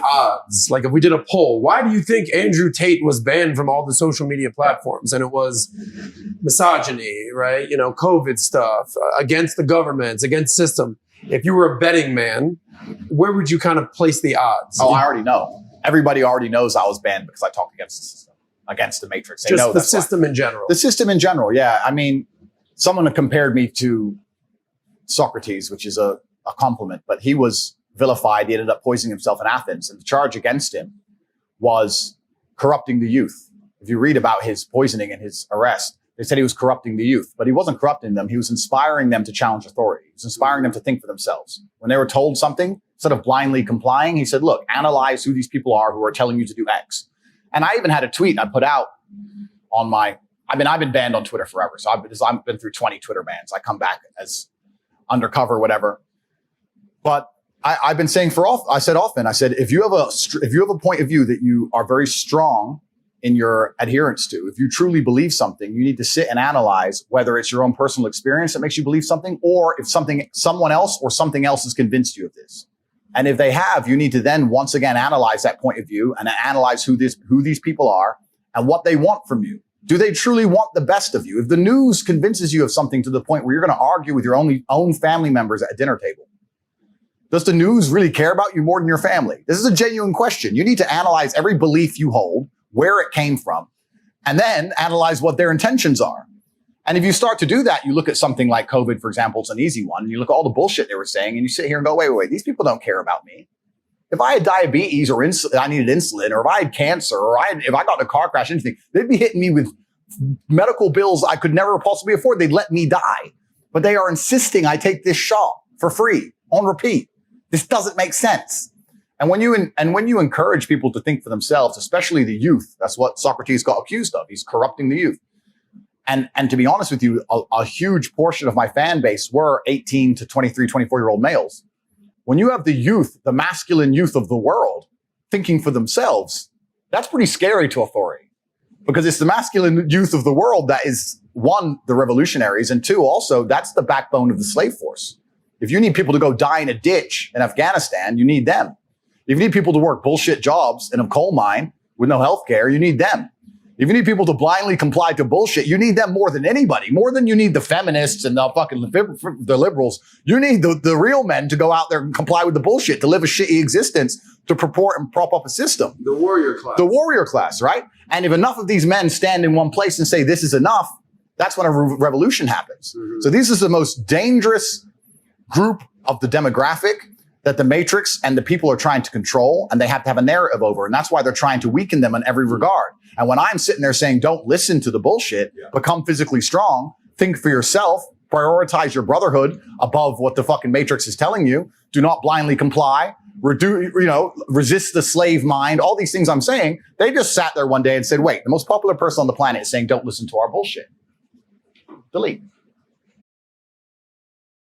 odds, like if we did a poll, why do you think Andrew Tate was banned from all the social media platforms? And it was misogyny, right? You know, COVID stuff, against the government, against system. If you were a betting man, where would you kind of place the odds? Oh, I already know. Everybody already knows I was banned because I talked against the system, against the Matrix. They know the system in general. The system in general, yeah. I mean, someone compared me to Socrates, which is a compliment, but he was vilified. He ended up poisoning himself in Athens, and the charge against him was corrupting the youth. If you read about his poisoning and his arrest, they said he was corrupting the youth, but he wasn't corrupting them. He was inspiring them to challenge authority. He was inspiring them to think for themselves. When they were told something, instead of blindly complying, he said, look, analyze who these people are who are telling you to do X. And I even had a tweet I put out on my, I've been banned on Twitter forever. So I've been through 20 Twitter bans. I come back as undercover, whatever. But I've been saying I said, if you have a point of view that you are very strong in your adherence to, if you truly believe something, you need to sit and analyze whether it's your own personal experience that makes you believe something, or if someone else or something else has convinced you of this. And if they have, you need to then once again analyze that point of view and analyze who these people are and what they want from you. Do they truly want the best of you? If the news convinces you of something to the point where you're going to argue with your own family members at a dinner table, does the news really care about you more than your family? This is a genuine question. You need to analyze every belief you hold, where it came from, and then analyze what their intentions are. And if you start to do that, you look at something like COVID, for example, it's an easy one. And you look at all the bullshit they were saying, and you sit here and go, wait, these people don't care about me. If I had diabetes or I needed insulin, or if I had cancer, or if I got in a car crash, anything, they'd be hitting me with medical bills I could never possibly afford. They'd let me die. But they are insisting I take this shot for free on repeat. This doesn't make sense. And when you encourage people to think for themselves, especially the youth, that's what Socrates got accused of. He's corrupting the youth. And to be honest with you, a huge portion of my fan base were 18 to 23, 24-year-old males. When you have the youth, the masculine youth of the world, thinking for themselves, that's pretty scary to authority. Because it's the masculine youth of the world that is, one, the revolutionaries, and two, also, that's the backbone of the slave force. If you need people to go die in a ditch in Afghanistan, you need them. If you need people to work bullshit jobs in a coal mine with no health care, you need them. If you need people to blindly comply to bullshit, you need them more than anybody, more than you need the feminists and the liberals. You need the real men to go out there and comply with the bullshit, to live a shitty existence, to purport and prop up a system. The warrior class. The warrior class, right? And if enough of these men stand in one place and say, this is enough, that's when a revolution happens. Mm-hmm. So this is the most dangerous group of the demographic that the Matrix and the people are trying to control, and they have to have a narrative over. And that's why they're trying to weaken them in every regard. And when I'm sitting there saying, don't listen to the bullshit, become physically strong, think for yourself, prioritize your brotherhood above what the fucking Matrix is telling you, do not blindly comply, resist the slave mind, all these things I'm saying, they just sat there one day and said, wait, the most popular person on the planet is saying, don't listen to our bullshit. Delete.